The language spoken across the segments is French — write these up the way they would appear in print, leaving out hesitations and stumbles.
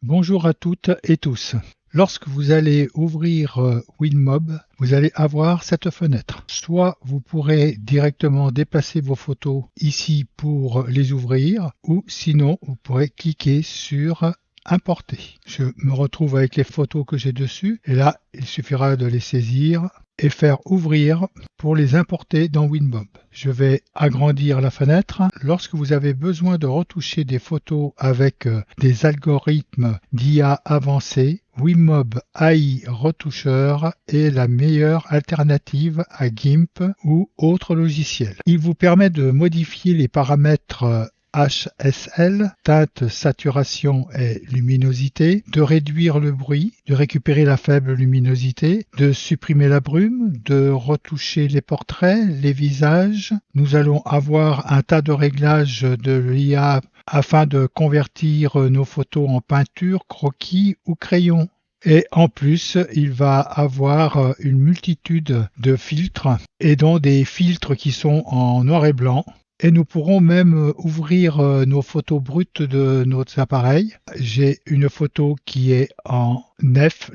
Bonjour à toutes et tous. Lorsque vous allez ouvrir Winmob, vous allez avoir cette fenêtre. Soit vous pourrez directement déplacer vos photos ici pour les ouvrir, ou sinon vous pourrez cliquer sur Importer. Je me retrouve avec les photos que j'ai dessus, et là il suffira de les saisir et faire ouvrir pour les importer dans Winmob. Je vais agrandir la fenêtre. Lorsque vous avez besoin de retoucher des photos avec des algorithmes d'IA avancés, Winmob AI Retoucheur est la meilleure alternative à GIMP ou autres logiciels. Il vous permet de modifier les paramètres HSL, teinte, saturation et luminosité, de réduire le bruit, de récupérer la faible luminosité, de supprimer la brume, de retoucher les portraits, les visages. Nous allons avoir un tas de réglages de l'IA afin de convertir nos photos en peinture, croquis ou crayon. Et en plus, il va avoir une multitude de filtres, et dont des filtres qui sont en noir et blanc. Et nous pourrons même ouvrir nos photos brutes de nos appareils. J'ai une photo qui est en NEF,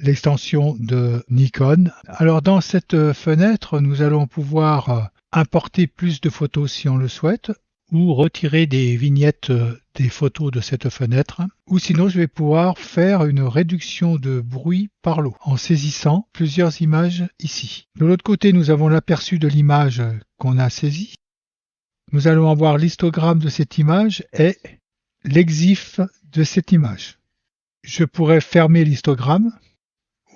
l'extension de Nikon. Alors dans cette fenêtre, nous allons pouvoir importer plus de photos si on le souhaite, ou retirer des vignettes des photos de cette fenêtre, ou sinon je vais pouvoir faire une réduction de bruit par l'eau en saisissant plusieurs images ici. De l'autre côté, nous avons l'aperçu de l'image qu'on a saisie. Nous allons avoir l'histogramme de cette image et l'exif de cette image. Je pourrais fermer l'histogramme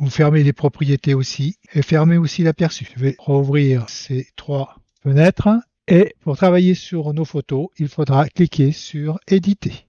ou fermer les propriétés aussi et fermer aussi l'aperçu. Je vais rouvrir ces trois fenêtres et pour travailler sur nos photos, il faudra cliquer sur éditer.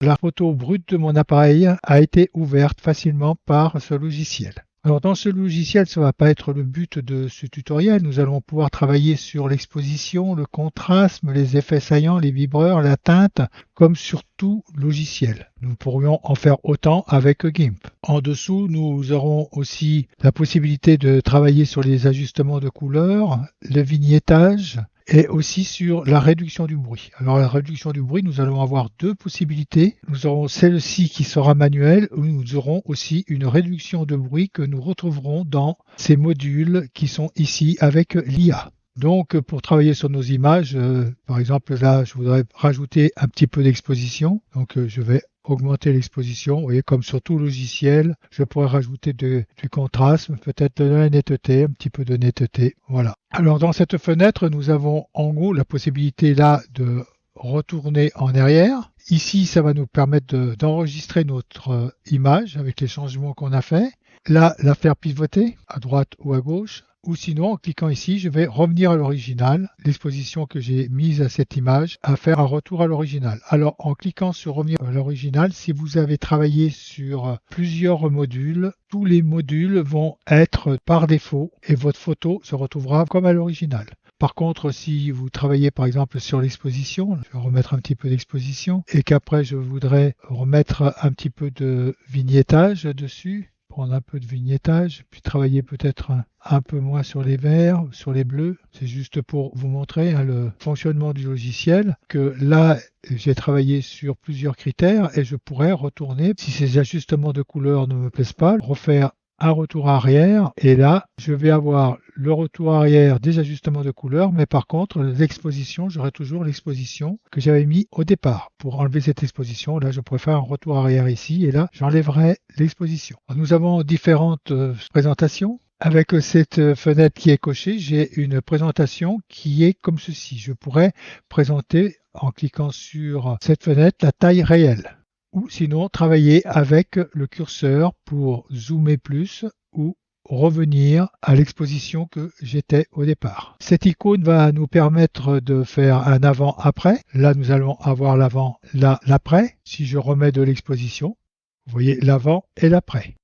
La photo brute de mon appareil a été ouverte facilement par ce logiciel. Alors dans ce logiciel, ça ne va pas être le but de ce tutoriel. Nous allons pouvoir travailler sur l'exposition, le contraste, les effets saillants, les vibreurs, la teinte, comme sur tout logiciel. Nous pourrions en faire autant avec GIMP. En dessous, nous aurons aussi la possibilité de travailler sur les ajustements de couleurs, le vignettage, et aussi sur la réduction du bruit. Alors la réduction du bruit, nous allons avoir deux possibilités. Nous aurons celle-ci qui sera manuelle, où nous aurons aussi une réduction de bruit que nous retrouverons dans ces modules qui sont ici avec l'IA. Donc pour travailler sur nos images, par exemple là je voudrais rajouter un petit peu d'exposition, donc je vais augmenter l'exposition. Vous voyez, comme sur tout logiciel, je pourrais rajouter du contraste, peut-être de la netteté, un petit peu de netteté. Voilà. Alors dans cette fenêtre, nous avons en gros la possibilité là de retourner en arrière. Ici, ça va nous permettre d'enregistrer notre image avec les changements qu'on a fait. Là, la faire pivoter à droite ou à gauche. Ou sinon, en cliquant ici, je vais revenir à l'original, l'exposition que j'ai mise à cette image, à faire un retour à l'original. Alors, en cliquant sur revenir à l'original, si vous avez travaillé sur plusieurs modules, tous les modules vont être par défaut et votre photo se retrouvera comme à l'original. Par contre, si vous travaillez par exemple sur l'exposition, je vais remettre un petit peu d'exposition, et qu'après je voudrais remettre un petit peu de vignettage dessus, prendre un peu de vignettage, puis travailler peut-être un peu moins sur les verts, sur les bleus. C'est juste pour vous montrer le fonctionnement du logiciel, que là, j'ai travaillé sur plusieurs critères et je pourrais retourner, si ces ajustements de couleurs ne me plaisent pas, refaire un retour arrière, et là, je vais avoir le retour arrière des ajustements de couleurs, mais par contre, l'exposition, j'aurai toujours l'exposition que j'avais mis au départ. Pour enlever cette exposition, là, je pourrais faire un retour arrière ici, et là, j'enlèverai l'exposition. Nous avons différentes présentations. Avec cette fenêtre qui est cochée, j'ai une présentation qui est comme ceci. Je pourrais présenter, en cliquant sur cette fenêtre, la taille réelle. Ou sinon travailler avec le curseur pour zoomer plus ou revenir à l'exposition que j'étais au départ. Cette icône va nous permettre de faire un avant-après. Là, nous allons avoir l'avant, là, l'après. Si je remets de l'exposition, vous voyez l'avant et l'après.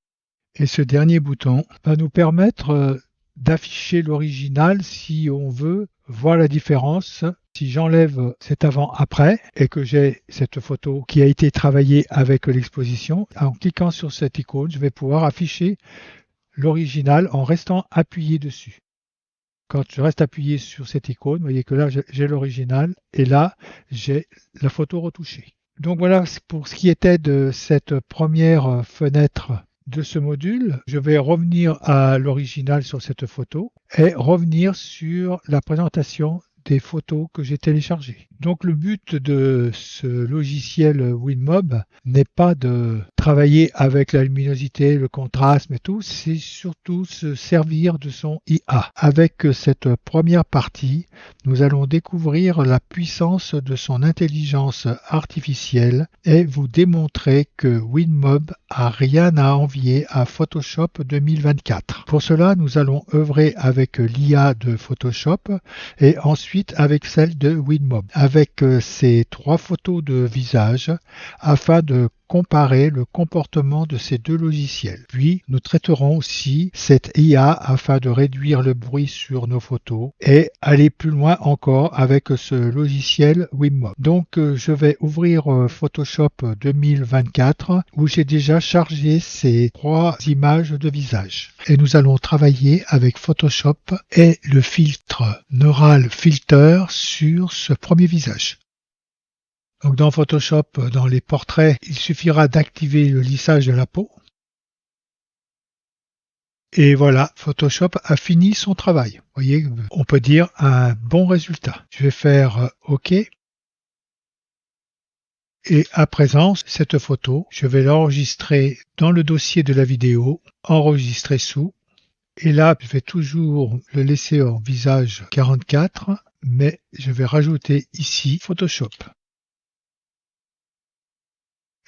Et ce dernier bouton va nous permettre d'afficher l'original si on veut voir la différence. Si j'enlève cet avant-après et que j'ai cette photo qui a été travaillée avec l'exposition, en cliquant sur cette icône, je vais pouvoir afficher l'original en restant appuyé dessus. Quand je reste appuyé sur cette icône, vous voyez que là j'ai l'original et là j'ai la photo retouchée. Donc voilà pour ce qui était de cette première fenêtre de ce module. Je vais revenir à l'original sur cette photo et revenir sur la présentation des photos que j'ai téléchargées. Donc le but de ce logiciel WinMob n'est pas de travailler avec la luminosité, le contraste et tout, c'est surtout se servir de son IA. Avec cette première partie, nous allons découvrir la puissance de son intelligence artificielle et vous démontrer que WinMob a rien à envier à Photoshop 2024. Pour cela, nous allons œuvrer avec l'IA de Photoshop et ensuite avec celle de WinMob, avec ces 3 photos de visage afin de comparer le comportement de ces 2 logiciels. Puis, nous traiterons aussi cette IA afin de réduire le bruit sur nos photos et aller plus loin encore avec ce logiciel WinMob. Donc, je vais ouvrir Photoshop 2024 où j'ai déjà chargé ces 3 images de visage. Et nous allons travailler avec Photoshop et le filtre Neural Filter sur ce premier visage. Donc dans Photoshop, dans les portraits, il suffira d'activer le lissage de la peau. Et voilà, Photoshop a fini son travail. Vous voyez, on peut dire un bon résultat. Je vais faire OK. Et à présent, cette photo, je vais l'enregistrer dans le dossier de la vidéo, enregistrer sous. Et là, je vais toujours le laisser en visage 44, mais je vais rajouter ici Photoshop.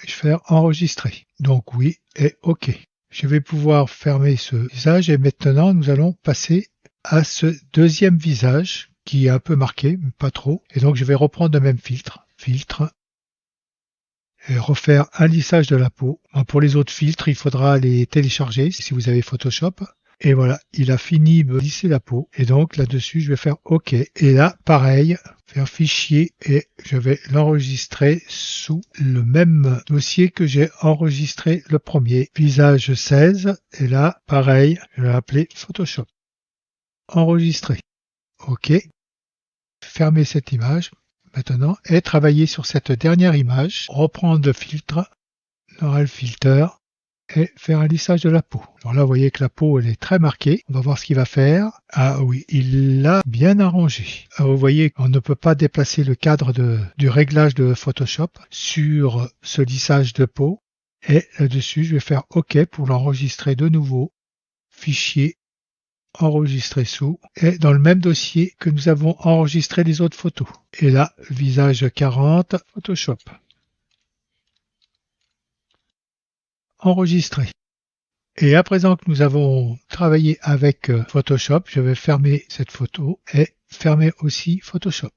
Je vais faire enregistrer. Donc oui et OK. Je vais pouvoir fermer ce visage et maintenant nous allons passer à ce deuxième visage qui est un peu marqué, mais pas trop. Et donc je vais reprendre le même filtre. Filtre. Et refaire un lissage de la peau. Pour les autres filtres, il faudra les télécharger si vous avez Photoshop. Et voilà, il a fini de lisser la peau. Et donc là-dessus, je vais faire OK. Et là, pareil, faire fichier et je vais l'enregistrer sous le même dossier que j'ai enregistré le premier. Visage 16. Et là, pareil, je vais l'appeler Photoshop. Enregistrer. OK. Fermer cette image maintenant et travailler sur cette dernière image. Reprendre le filtre, Neural Filter. Et faire un lissage de la peau. Alors là, vous voyez que la peau, elle est très marquée. On va voir ce qu'il va faire. Ah oui, il l'a bien arrangé. Vous voyez qu'on ne peut pas déplacer le cadre du réglage de Photoshop sur ce lissage de peau. Et là-dessus, je vais faire OK pour l'enregistrer de nouveau. Fichier, enregistrer sous. Et dans le même dossier que nous avons enregistré les autres photos. Et là, visage 40, Photoshop. Enregistrer. Et à présent que nous avons travaillé avec Photoshop, je vais fermer cette photo et fermer aussi Photoshop.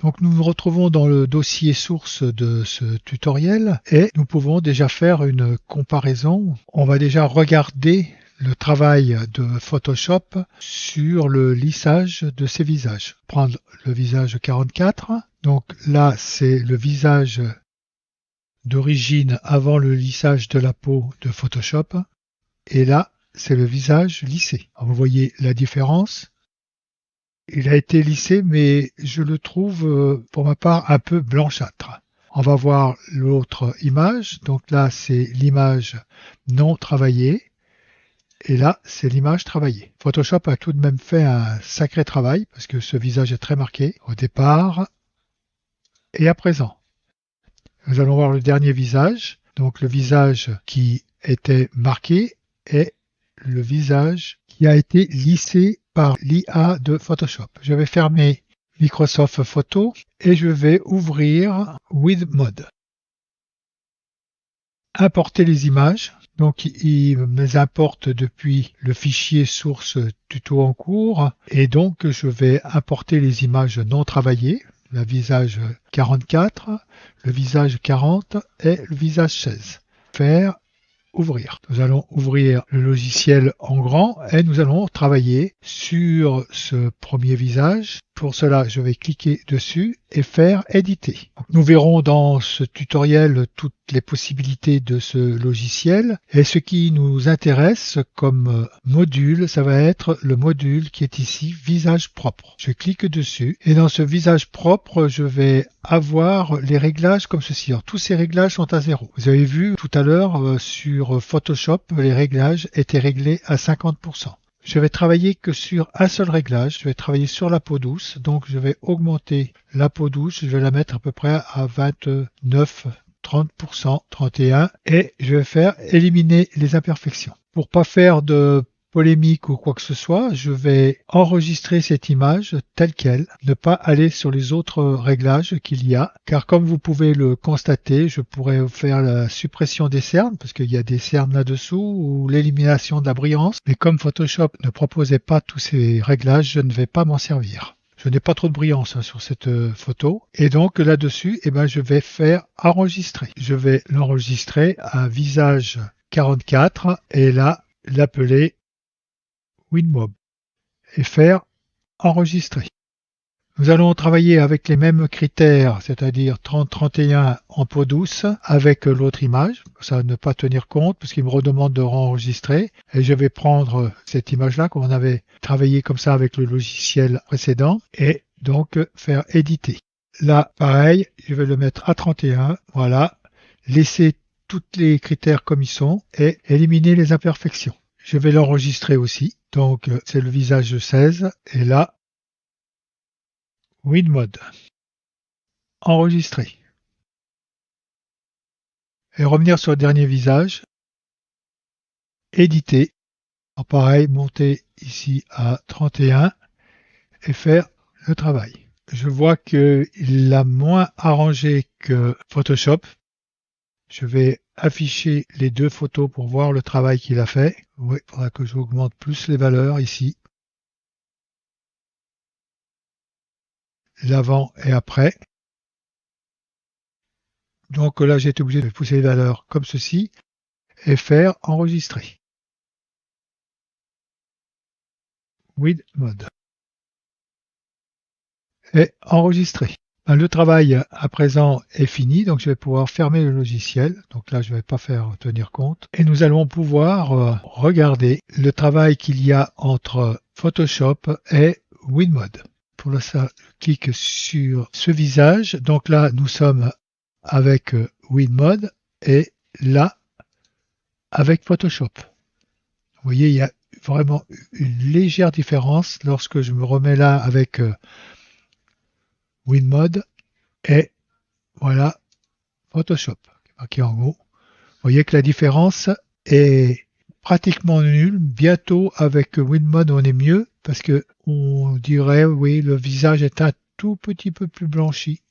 Donc nous nous retrouvons dans le dossier source de ce tutoriel et nous pouvons déjà faire une comparaison. On va déjà regarder le travail de Photoshop sur le lissage de ces visages. Prendre le visage 44. Donc là, c'est le visage d'origine avant le lissage de la peau de Photoshop. Et là, c'est le visage lissé. Alors, vous voyez la différence. Il a été lissé, mais je le trouve, pour ma part, un peu blanchâtre. On va voir l'autre image. Donc là, c'est l'image non travaillée. Et là, c'est l'image travaillée. Photoshop a tout de même fait un sacré travail, parce que ce visage est très marqué au départ et à présent. Nous allons voir le dernier visage. Donc le visage qui était marqué et le visage qui a été lissé par l'IA de Photoshop. Je vais fermer Microsoft Photo et je vais ouvrir WinMob. Importer les images. Donc il me les importe depuis le fichier source tuto en cours et donc je vais importer les images non travaillées. Le visage 44, le visage 40 et le visage 16. Faire ouvrir. Nous allons ouvrir le logiciel en grand et nous allons travailler sur ce premier visage, Pour cela, je vais cliquer dessus et faire éditer. Nous verrons dans ce tutoriel toutes les possibilités de ce logiciel et ce qui nous intéresse comme module, ça va être le module qui est ici visage propre. Je clique dessus et dans ce visage propre, je vais avoir les réglages comme ceci. Alors, tous ces réglages sont à 0. Vous avez vu tout à l'heure sur Photoshop, les réglages étaient réglés à 50%. Je vais travailler que sur un seul réglage, je vais travailler sur la peau douce, donc je vais augmenter la peau douce, je vais la mettre à peu près à 29, 30%, 31 et je vais faire éliminer les imperfections. Pour pas faire de polémique ou quoi que ce soit, je vais enregistrer cette image telle qu'elle, ne pas aller sur les autres réglages qu'il y a, car comme vous pouvez le constater, je pourrais faire la suppression des cernes, parce qu'il y a des cernes là-dessous, ou l'élimination de la brillance, mais comme Photoshop ne proposait pas tous ces réglages, je ne vais pas m'en servir. Je n'ai pas trop de brillance sur cette photo. Et donc là-dessus, je vais faire enregistrer. Je vais l'enregistrer à visage 44 et là, l'appeler WinMob et faire enregistrer. Nous allons travailler avec les mêmes critères, c'est-à-dire 30-31 en peau douce avec l'autre image. Ça ne pas tenir compte parce qu'il me redemande de enregistrer. Et je vais prendre cette image-là comme on avait travaillé comme ça avec le logiciel précédent et donc faire éditer. Là, pareil, je vais le mettre à 31. Voilà. Laisser tous les critères comme ils sont et éliminer les imperfections. Je vais l'enregistrer aussi. Donc, c'est le visage 16. Et là, WinMode. Enregistrer. Et revenir sur le dernier visage. Éditer. En pareil, monter ici à 31 et faire le travail. Je vois qu'il l'a moins arrangé que Photoshop. Je vais afficher les deux photos pour voir le travail qu'il a fait. Oui, il faudra que j'augmente plus les valeurs ici. L'avant et après. Donc là, j'ai été obligé de pousser les valeurs comme ceci et faire enregistrer. WinMode. Et enregistrer. Le travail à présent est fini, donc je vais pouvoir fermer le logiciel. Donc là, je ne vais pas faire tenir compte. Et nous allons pouvoir regarder le travail qu'il y a entre Photoshop et WinMode. Pour ça, je clique sur ce visage. Donc là, nous sommes avec WinMode et là, avec Photoshop. Vous voyez, il y a vraiment une légère différence lorsque je me remets là avec WinMode et voilà Photoshop marqué en gros. Vous voyez que la différence est pratiquement nulle. Bientôt avec WinMode on est mieux parce que on dirait oui le visage est un tout petit peu plus blanchi.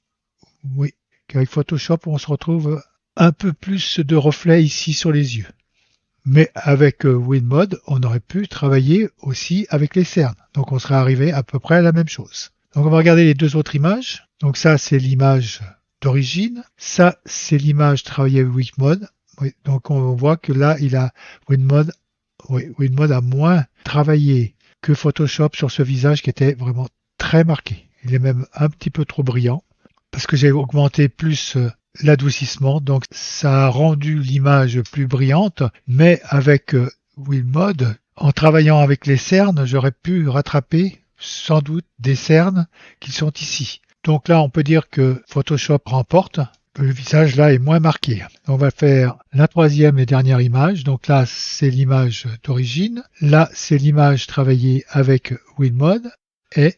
Oui, qu'avec Photoshop on se retrouve un peu plus de reflets ici sur les yeux. Mais avec WinMode on aurait pu travailler aussi avec les cernes. Donc on serait arrivé à peu près à la même chose. Donc on va regarder les deux autres images. Donc ça c'est l'image d'origine. Ça c'est l'image travaillée avec WinMode. Oui, donc on voit que là il a WinMode a moins travaillé que Photoshop sur ce visage qui était vraiment très marqué. Il est même un petit peu trop brillant parce que j'ai augmenté plus l'adoucissement. Donc ça a rendu l'image plus brillante. Mais avec WinMode, en travaillant avec les cernes, j'aurais pu rattraper sans doute des cernes qui sont ici. Donc là, on peut dire que Photoshop remporte. Le visage là est moins marqué. On va faire la troisième et dernière image. Donc là, c'est l'image d'origine. Là, c'est l'image travaillée avec WinMode. Et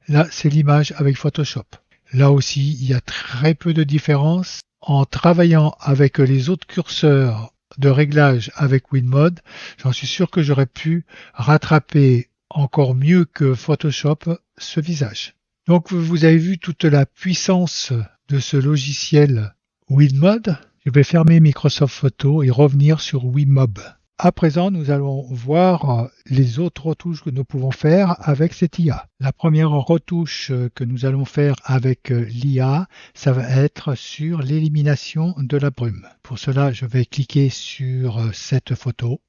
là, c'est l'image avec Photoshop. Là aussi, il y a très peu de différence. En travaillant avec les autres curseurs de réglage avec WinMode, j'en suis sûr que j'aurais pu rattraper encore mieux que Photoshop ce visage. Donc vous avez vu toute la puissance de ce logiciel WinMode. Je vais fermer Microsoft Photo et revenir sur WinMob. À présent, nous allons voir les autres retouches que nous pouvons faire avec cette IA. La première retouche que nous allons faire avec l'IA, ça va être sur l'élimination de la brume. Pour cela, je vais cliquer sur cette photo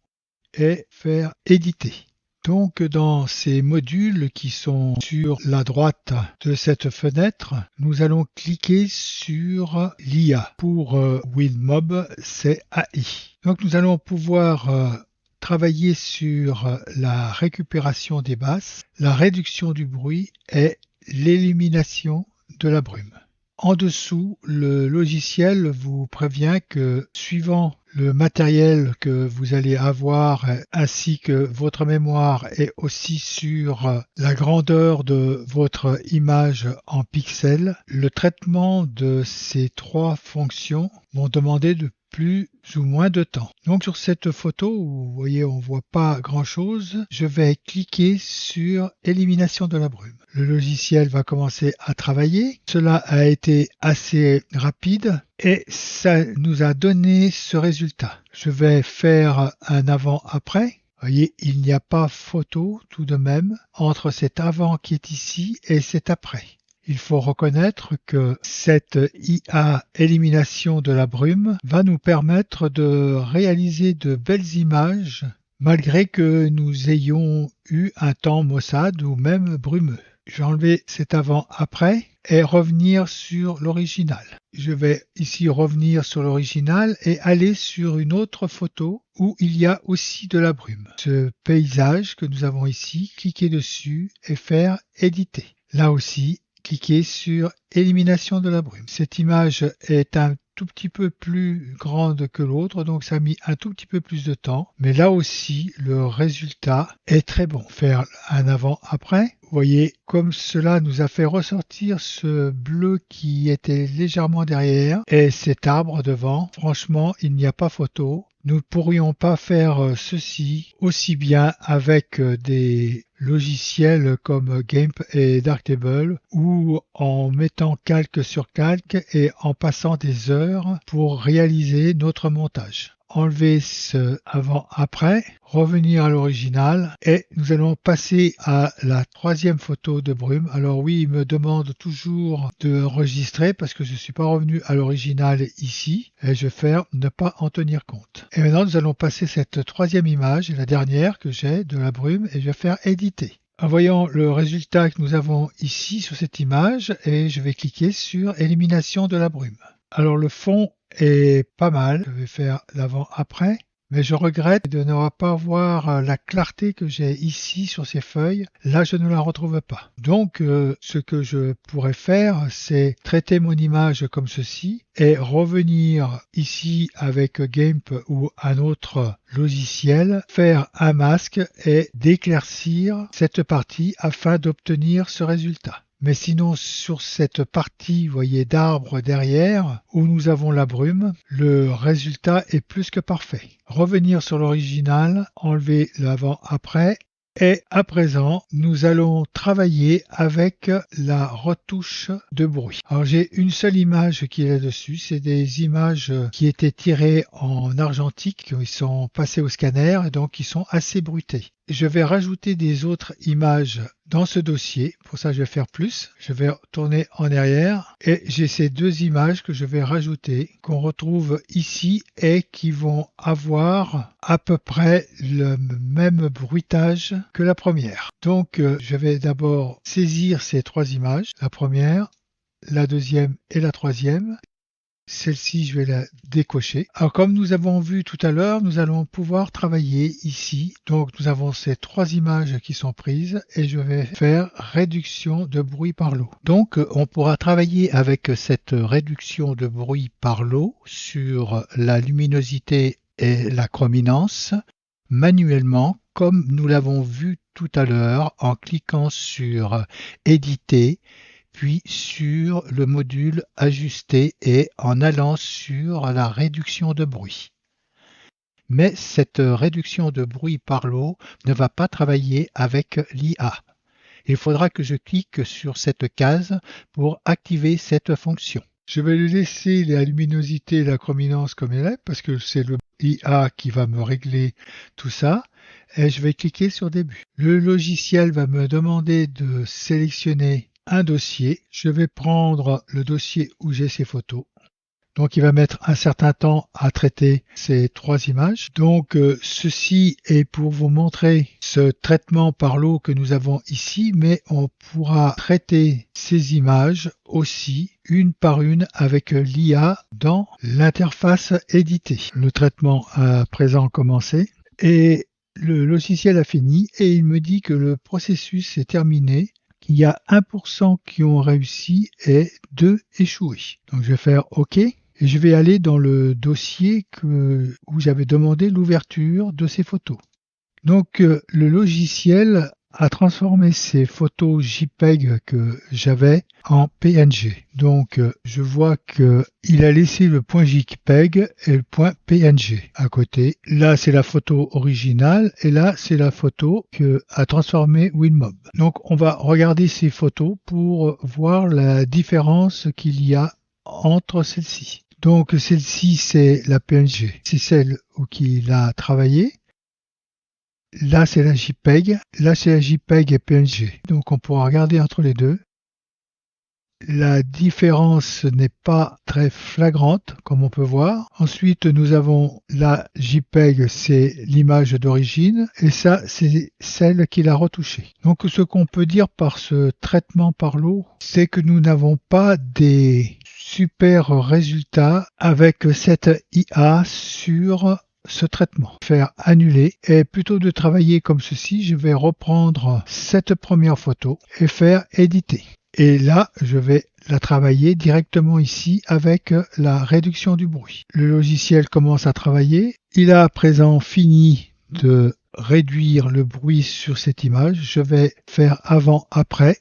et faire éditer. Donc dans ces modules qui sont sur la droite de cette fenêtre, nous allons cliquer sur l'IA. Pour WinMob, c'est AI. Donc nous allons pouvoir travailler sur la récupération des basses, la réduction du bruit et l'élimination de la brume. En dessous, le logiciel vous prévient que suivant le matériel que vous allez avoir ainsi que votre mémoire et aussi sur la grandeur de votre image en pixels, le traitement de ces trois fonctions vont demander de plus ou moins de temps. Donc sur cette photo, où vous voyez on voit pas grand chose, je vais cliquer sur élimination de la brume. Le logiciel va commencer à travailler. Cela a été assez rapide et ça nous a donné ce résultat. Je vais faire un avant-après. Vous voyez, il n'y a pas photo tout de même entre cet avant qui est ici et cet après. Il faut reconnaître que cette IA élimination de la brume va nous permettre de réaliser de belles images malgré que nous ayons eu un temps maussade ou même brumeux. Je vais enlever cet avant-après et revenir sur l'original. Je vais ici revenir sur l'original et aller sur une autre photo où il y a aussi de la brume. Ce paysage que nous avons ici, cliquez dessus et faire éditer. Là aussi, cliquez sur élimination de la brume. Cette image est un tout petit peu plus grande que l'autre, donc ça a mis un tout petit peu plus de temps, mais là aussi le résultat est très bon. Faire un avant-après, vous voyez comme cela nous a fait ressortir ce bleu qui était légèrement derrière et cet arbre devant. Franchement, il n'y a pas photo. Nous ne pourrions pas faire ceci aussi bien avec des logiciels comme GIMP et Darktable ou en mettant calque sur calque et en passant des heures pour réaliser notre montage. Enlever ce avant-après, revenir à l'original et nous allons passer à la troisième photo de brume. Alors oui, il me demande toujours de enregistrer parce que je ne suis pas revenu à l'original ici et je vais faire ne pas en tenir compte. Et maintenant nous allons passer cette troisième image, la dernière que j'ai de la brume et je vais faire éditer. En voyant le résultat que nous avons ici sur cette image et je vais cliquer sur élimination de la brume. Alors le fond est pas mal, je vais faire l'avant-après, mais je regrette de ne pas voir la clarté que j'ai ici sur ces feuilles. Là, je ne la retrouve pas. Donc, ce que je pourrais faire, c'est traiter mon image comme ceci et revenir ici avec GIMP ou un autre logiciel, faire un masque et d'éclaircir cette partie afin d'obtenir ce résultat. Mais sinon, sur cette partie, vous voyez, d'arbre derrière, où nous avons la brume, le résultat est plus que parfait. Revenir sur l'original, enlever l'avant-après, et à présent, nous allons travailler avec la retouche de bruit. Alors j'ai une seule image qui est là-dessus, c'est des images qui étaient tirées en argentique, qui sont passées au scanner, et donc qui sont assez bruitées. Je vais rajouter des autres images dans ce dossier. Pour ça, je vais faire plus. Je vais tourner en arrière et j'ai ces deux images que je vais rajouter, qu'on retrouve ici et qui vont avoir à peu près le même bruitage que la première. Donc, je vais d'abord saisir ces trois images, la première, la deuxième et la troisième. Celle-ci, je vais la décocher. Alors, comme nous avons vu tout à l'heure, nous allons pouvoir travailler ici. Donc, nous avons ces trois images qui sont prises et je vais faire réduction de bruit par l'eau. Donc, on pourra travailler avec cette réduction de bruit par l'eau sur la luminosité et la chrominance manuellement, comme nous l'avons vu tout à l'heure en cliquant sur éditer, puis sur le module ajuster et en allant sur la réduction de bruit. Mais cette réduction de bruit par l'eau ne va pas travailler avec l'IA. Il faudra que je clique sur cette case pour activer cette fonction. Je vais laisser la luminosité et la chrominance comme elle est parce que c'est le IA qui va me régler tout ça. Et je vais cliquer sur début. Le logiciel va me demander de sélectionner un dossier. Je vais prendre le dossier où j'ai ces photos. Donc il va mettre un certain temps à traiter ces 3 images. Donc ceci est pour vous montrer ce traitement par l'eau que nous avons ici, mais on pourra traiter ces images aussi une par une avec l'IA dans l'interface éditée. Le traitement a à présent commencé et le logiciel a fini et il me dit que le processus est terminé, qu'il y a 1% qui ont réussi et 2 échoués. Donc je vais faire OK et je vais aller dans le dossier où j'avais demandé l'ouverture de ces photos. Donc le logiciel a transformé ces photos JPEG que j'avais en PNG. Donc je vois qu'il a laissé le point JPEG et le point PNG à côté. Là c'est la photo originale et là c'est la photo que a transformé WinMob. Donc on va regarder ces photos pour voir la différence qu'il y a entre celles-ci. Donc celle-ci c'est la PNG, c'est celle qu'il a travaillé. Là, c'est la JPEG. Là, c'est la JPEG et PNG. Donc, on pourra regarder entre les deux. La différence n'est pas très flagrante, comme on peut voir. Ensuite, nous avons la JPEG, c'est l'image d'origine. Et ça, c'est celle qu'il a retouchée. Donc, ce qu'on peut dire par ce traitement par l'eau, c'est que nous n'avons pas des super résultats avec cette IA sur ce traitement. Faire annuler et plutôt de travailler comme ceci, je vais reprendre cette première photo et faire éditer. Et là, je vais la travailler directement ici avec la réduction du bruit. Le logiciel commence à travailler. Il a à présent fini de réduire le bruit sur cette image. Je vais faire avant-après,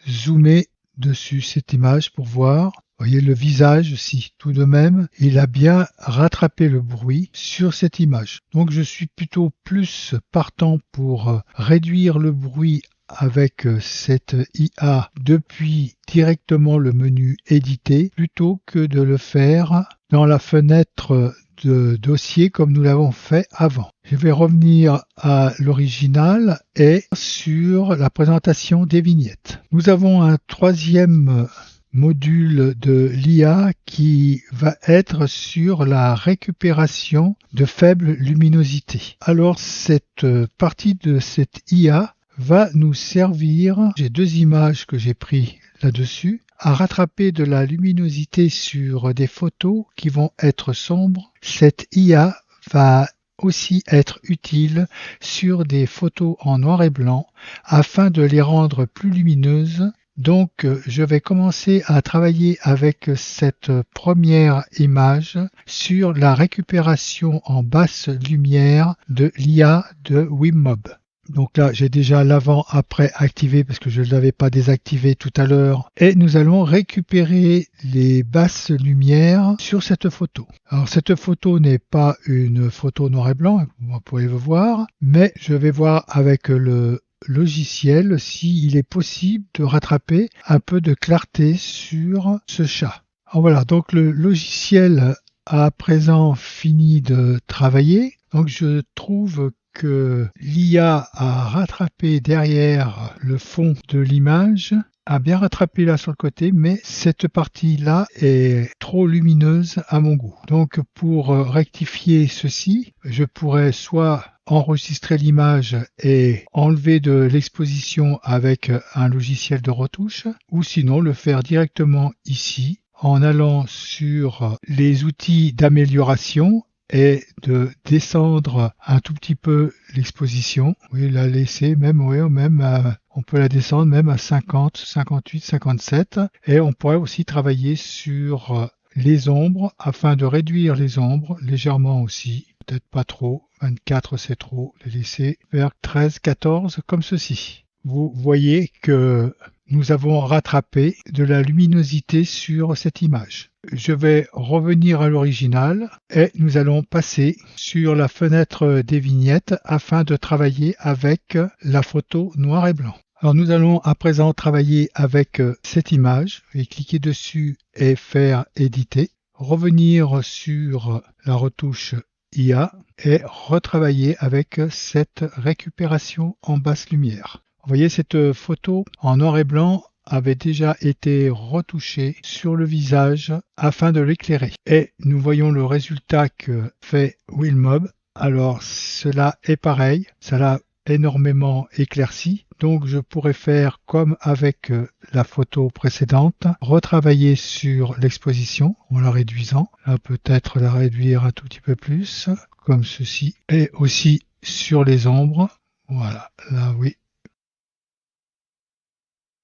zoomer dessus cette image pour voir. Vous voyez le visage, si tout de même, il a bien rattrapé le bruit sur cette image. Donc je suis plutôt plus partant pour réduire le bruit avec cette IA depuis directement le menu éditer plutôt que de le faire dans la fenêtre de dossier comme nous l'avons fait avant. Je vais revenir à l'original et sur la présentation des vignettes. Nous avons un troisième module de l'IA qui va être sur la récupération de faible luminosité. Alors cette partie de cette IA va nous servir, j'ai 2 images que j'ai prises là-dessus, à rattraper de la luminosité sur des photos qui vont être sombres. Cette IA va aussi être utile sur des photos en noir et blanc afin de les rendre plus lumineuses. Donc je vais commencer à travailler avec cette première image sur la récupération en basse lumière de l'IA de WinMob. Donc là j'ai déjà l'avant-après activé parce que je ne l'avais pas désactivé tout à l'heure et nous allons récupérer les basses lumières sur cette photo. Alors cette photo n'est pas une photo noir et blanc, vous pouvez le voir, mais je vais voir avec le logiciel s'il est possible de rattraper un peu de clarté sur ce chat. Alors voilà, donc le logiciel a à présent fini de travailler. Donc je trouve que l'IA a rattrapé derrière le fond de l'image, a bien rattrapé là sur le côté, mais cette partie-là est trop lumineuse à mon goût. Donc pour rectifier ceci, je pourrais soit enregistrer l'image et enlever de l'exposition avec un logiciel de retouche, ou sinon le faire directement ici en allant sur les outils d'amélioration et de descendre un tout petit peu l'exposition. Oui, la laisser même, on peut la descendre même à 50, 58, 57 et on pourrait aussi travailler sur les ombres afin de réduire les ombres légèrement aussi, peut-être pas trop, 24 c'est trop, les laisser vers 13, 14 comme ceci. Vous voyez que nous avons rattrapé de la luminosité sur cette image. Je vais revenir à l'original et nous allons passer sur la fenêtre des vignettes afin de travailler avec la photo noir et blanc. Alors nous allons à présent travailler avec cette image et cliquer dessus et faire éditer. Revenir sur la retouche IA et retravailler avec cette récupération en basse lumière. Vous voyez cette photo en noir et blanc avait déjà été retouché sur le visage afin de l'éclairer. Et nous voyons le résultat que fait Willmob. Alors cela est pareil, ça l'a énormément éclairci. Donc je pourrais faire comme avec la photo précédente, retravailler sur l'exposition en la réduisant. Là peut-être la réduire un tout petit peu plus, comme ceci. Et aussi sur les ombres. Voilà, là oui.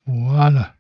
Voilà,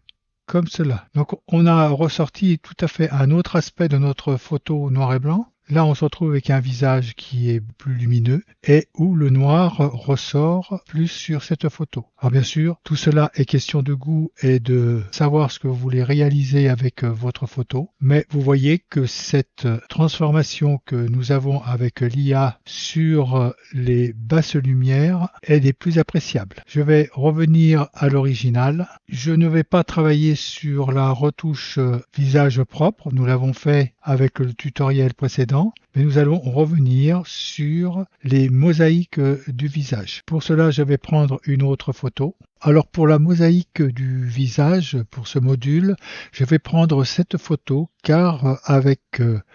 comme cela. Donc on a ressorti tout à fait un autre aspect de notre photo noir et blanc. Là, on se retrouve avec un visage qui est plus lumineux et où le noir ressort plus sur cette photo. Alors bien sûr, tout cela est question de goût et de savoir ce que vous voulez réaliser avec votre photo. Mais vous voyez que cette transformation que nous avons avec l'IA sur les basses lumières est des plus appréciables. Je vais revenir à l'original. Je ne vais pas travailler sur la retouche visage propre. Nous l'avons fait avec le tutoriel précédent, mais nous allons revenir sur les mosaïques du visage. Pour cela, je vais prendre une autre photo. Alors pour la mosaïque du visage, pour ce module, je vais prendre cette photo car avec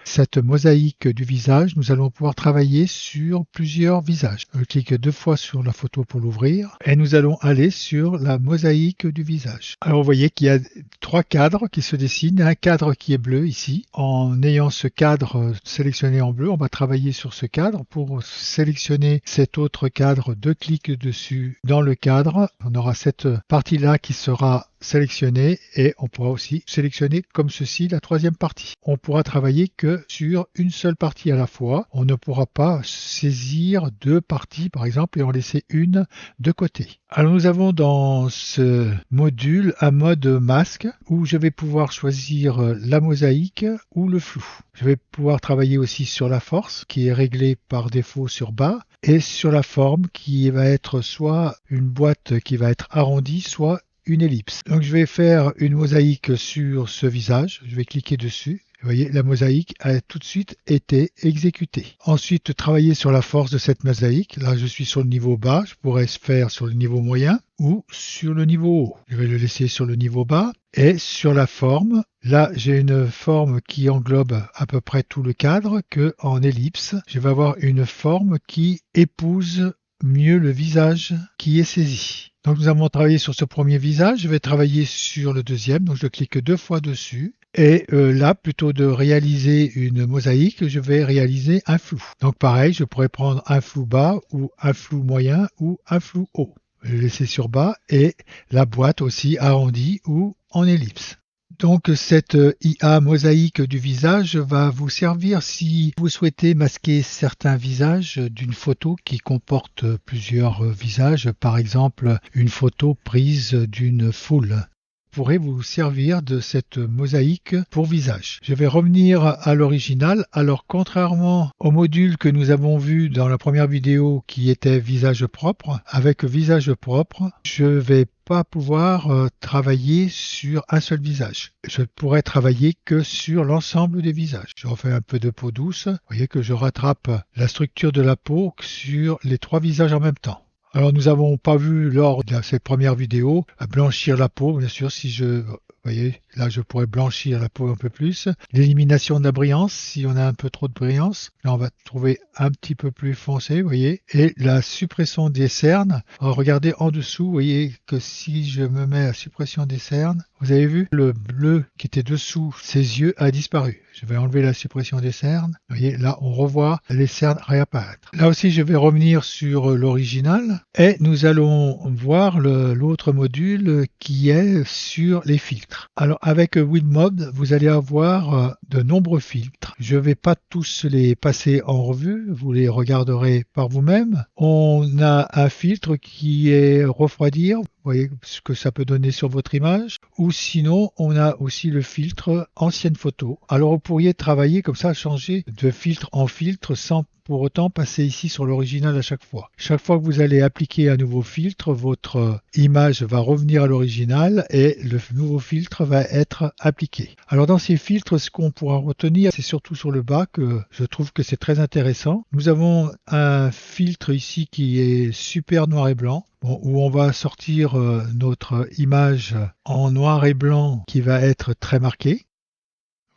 cette mosaïque du visage, nous allons pouvoir travailler sur plusieurs visages. Je clique 2 fois sur la photo pour l'ouvrir et nous allons aller sur la mosaïque du visage. Alors vous voyez qu'il y a 3 cadres qui se dessinent, un cadre qui est bleu ici. En ayant ce cadre sélectionné en bleu, on va travailler sur ce cadre. Pour sélectionner cet autre cadre, 2 clics dessus dans le cadre. On aura cette partie-là qui sera sélectionnée et on pourra aussi sélectionner comme ceci la troisième partie. On pourra travailler que sur une seule partie à la fois. On ne pourra pas saisir 2 parties par exemple et en laisser une de côté. Alors nous avons dans ce module un mode masque où je vais pouvoir choisir la mosaïque ou le flou. Je vais pouvoir travailler aussi sur la force qui est réglée par défaut sur bas et sur la forme qui va être soit une boîte qui va être arrondie, soit une ellipse. Donc je vais faire une mosaïque sur ce visage, je vais cliquer dessus. Vous voyez, la mosaïque a tout de suite été exécutée. Ensuite, travailler sur la force de cette mosaïque. Là, je suis sur le niveau bas, je pourrais faire sur le niveau moyen ou sur le niveau haut. Je vais le laisser sur le niveau bas. Et sur la forme, là, j'ai une forme qui englobe à peu près tout le cadre que en ellipse. Je vais avoir une forme qui épouse mieux le visage qui est saisi. Donc nous avons travaillé sur ce premier visage, je vais travailler sur le deuxième, donc je clique 2 fois dessus. Et là, plutôt de réaliser une mosaïque, je vais réaliser un flou. Donc pareil, je pourrais prendre un flou bas ou un flou moyen ou un flou haut. Je vais le laisser sur bas et la boîte aussi arrondie ou en ellipse. Donc cette IA mosaïque du visage va vous servir si vous souhaitez masquer certains visages d'une photo qui comporte plusieurs visages, par exemple une photo prise d'une foule. Pourrait vous servir de cette mosaïque pour visage. Je vais revenir à l'original. Alors contrairement au module que nous avons vu dans la première vidéo qui était visage propre, avec visage propre, je vais pas pouvoir travailler sur un seul visage. Je pourrais travailler que sur l'ensemble des visages. Je refais un peu de peau douce. Vous voyez que je rattrape la structure de la peau sur les 3 visages en même temps. Alors nous n'avons pas vu lors de cette première vidéo blanchir la peau, bien sûr, si je... Vous voyez, là je pourrais blanchir la peau un peu plus. L'élimination de la brillance, si on a un peu trop de brillance, là on va trouver un petit peu plus foncé, vous voyez. Et la suppression des cernes, alors regardez en dessous, vous voyez que si je me mets à suppression des cernes, vous avez vu, le bleu qui était dessous ses yeux a disparu. Je vais enlever la suppression des cernes. Vous voyez, là, on revoit les cernes réapparaître. Là aussi, je vais revenir sur l'original et nous allons voir l'autre module qui est sur les filtres. Alors, avec Willmob, vous allez avoir de nombreux filtres. Je ne vais pas tous les passer en revue. Vous les regarderez par vous-même. On a un filtre qui est refroidir. Vous voyez ce que ça peut donner sur votre image. Ou sinon, on a aussi le filtre ancienne photo. Alors, vous pourriez travailler comme ça, changer de filtre en filtre sans pour autant passer ici sur l'original à chaque fois. Chaque fois que vous allez appliquer un nouveau filtre, votre image va revenir à l'original et le nouveau filtre va être appliqué. Alors dans ces filtres, ce qu'on pourra retenir, c'est surtout sur le bas que je trouve que c'est très intéressant. Nous avons un filtre ici qui est super noir et blanc. Bon, où on va sortir notre image en noir et blanc qui va être très marquée.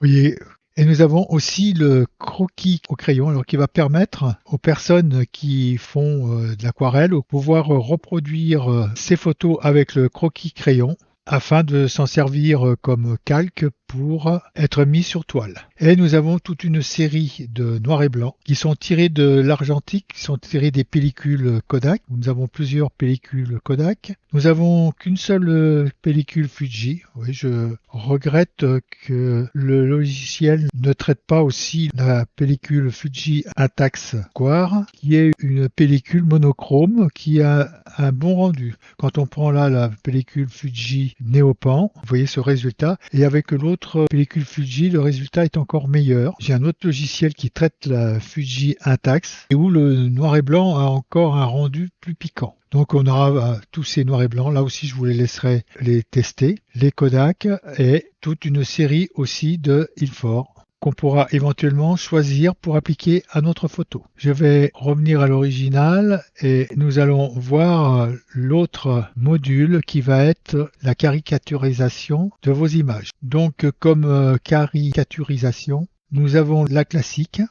Vous voyez, et nous avons aussi le croquis au crayon, alors qui va permettre aux personnes qui font de l'aquarelle de pouvoir reproduire ces photos avec le croquis crayon afin de s'en servir comme calque pour être mis sur toile. Et nous avons toute une série de noir et blanc qui sont tirés de l'argentique, qui sont tirés des pellicules Kodak. Nous avons plusieurs pellicules Kodak. Nous avons qu'une seule pellicule Fuji. Oui, je regrette que le logiciel ne traite pas aussi la pellicule Fuji Intax Square, qui est une pellicule monochrome qui a un bon rendu. Quand on prend là la pellicule Fuji Neopan, vous voyez ce résultat, et avec l'autre pellicule Fuji, le résultat est encore meilleur. J'ai un autre logiciel qui traite la Fuji Intax et où le noir et blanc a encore un rendu plus piquant. Donc on aura tous ces noirs et blancs, là aussi je vous les laisserai les tester, les Kodak et toute une série aussi de Ilford qu'on pourra éventuellement choisir pour appliquer à notre photo. Je vais revenir à l'original et nous allons voir l'autre module qui va être la caricaturisation de vos images. Donc comme caricaturisation, nous avons la classique.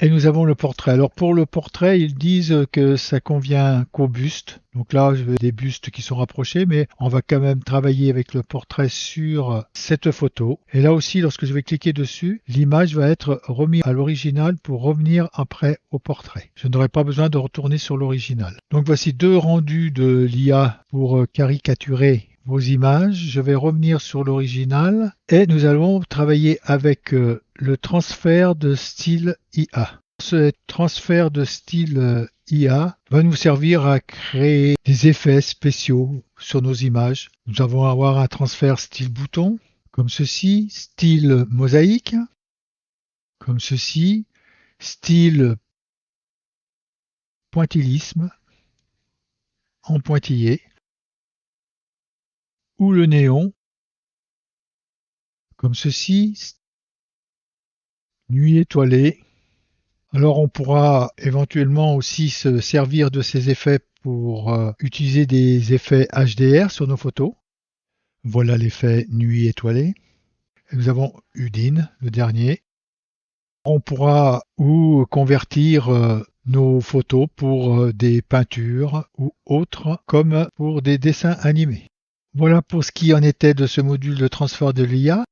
Et nous avons le portrait. Alors pour le portrait, ils disent que ça convient qu'au buste. Donc là, je veux des bustes qui sont rapprochés, mais on va quand même travailler avec le portrait sur cette photo. Et là aussi, lorsque je vais cliquer dessus, l'image va être remise à l'original pour revenir après au portrait. Je n'aurai pas besoin de retourner sur l'original. Donc voici deux rendus de l'IA pour caricaturer vos images. Je vais revenir sur l'original et nous allons travailler avec le transfert de style IA. Ce transfert de style IA va nous servir à créer des effets spéciaux sur nos images. Nous allons avoir un transfert style bouton, comme ceci, style mosaïque, comme ceci, style pointillisme, en pointillé, ou le néon, comme ceci, nuit étoilée. Alors on pourra éventuellement aussi se servir de ces effets pour utiliser des effets HDR sur nos photos. Voilà l'effet nuit étoilée. Et nous avons Udine, le dernier. On pourra ou convertir nos photos pour des peintures ou autres, comme pour des dessins animés. Voilà pour ce qui en était de ce module de transfert de l'IA.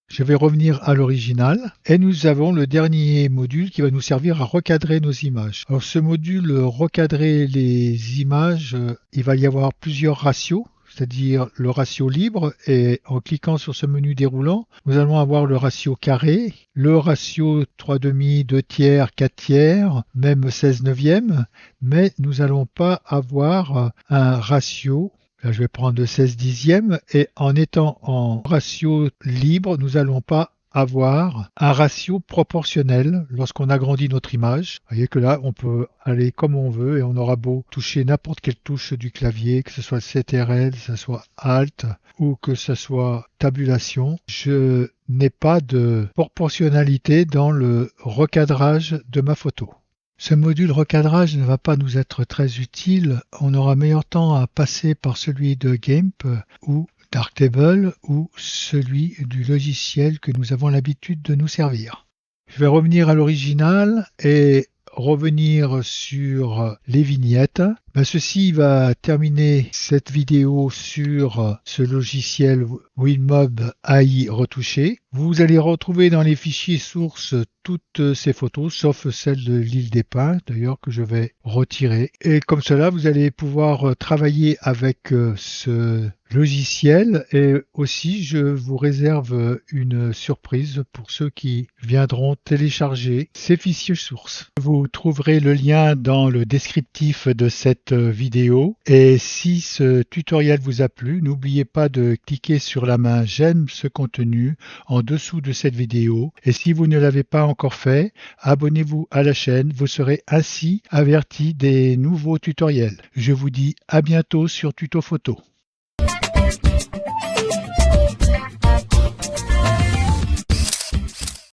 Je vais revenir à l'original et nous avons le dernier module qui va nous servir à recadrer nos images. Alors ce module recadrer les images, il va y avoir plusieurs ratios, c'est-à-dire le ratio libre et en cliquant sur ce menu déroulant, nous allons avoir le ratio carré, le ratio 3/2, 2 tiers, 4 tiers, même 16 neuvièmes, mais nous n'allons pas avoir un ratio. Là, je vais prendre le 16 dixième et en étant en ratio libre, nous n'allons pas avoir un ratio proportionnel lorsqu'on agrandit notre image. Vous voyez que là, on peut aller comme on veut et on aura beau toucher n'importe quelle touche du clavier, que ce soit CTRL, que ce soit Alt ou que ce soit tabulation. Je n'ai pas de proportionnalité dans le recadrage de ma photo. Ce module recadrage ne va pas nous être très utile. On aura meilleur temps à passer par celui de GIMP ou Darktable ou celui du logiciel que nous avons l'habitude de nous servir. Je vais revenir à l'original et revenir sur les vignettes. Ceci va terminer cette vidéo sur ce logiciel Winmob AI retouché. Vous allez retrouver dans les fichiers sources toutes ces photos, sauf celle de l'île des Pins, d'ailleurs que je vais retirer. Et comme cela, vous allez pouvoir travailler avec ce logiciel et aussi je vous réserve une surprise pour ceux qui viendront télécharger ces fichiers sources. Vous trouverez le lien dans le descriptif de cette vidéo et si ce tutoriel vous a plu, n'oubliez pas de cliquer sur la main j'aime ce contenu en dessous de cette vidéo et si vous ne l'avez pas encore fait, abonnez-vous à la chaîne, vous serez ainsi averti des nouveaux tutoriels. Je vous dis à bientôt sur Tuto Photo.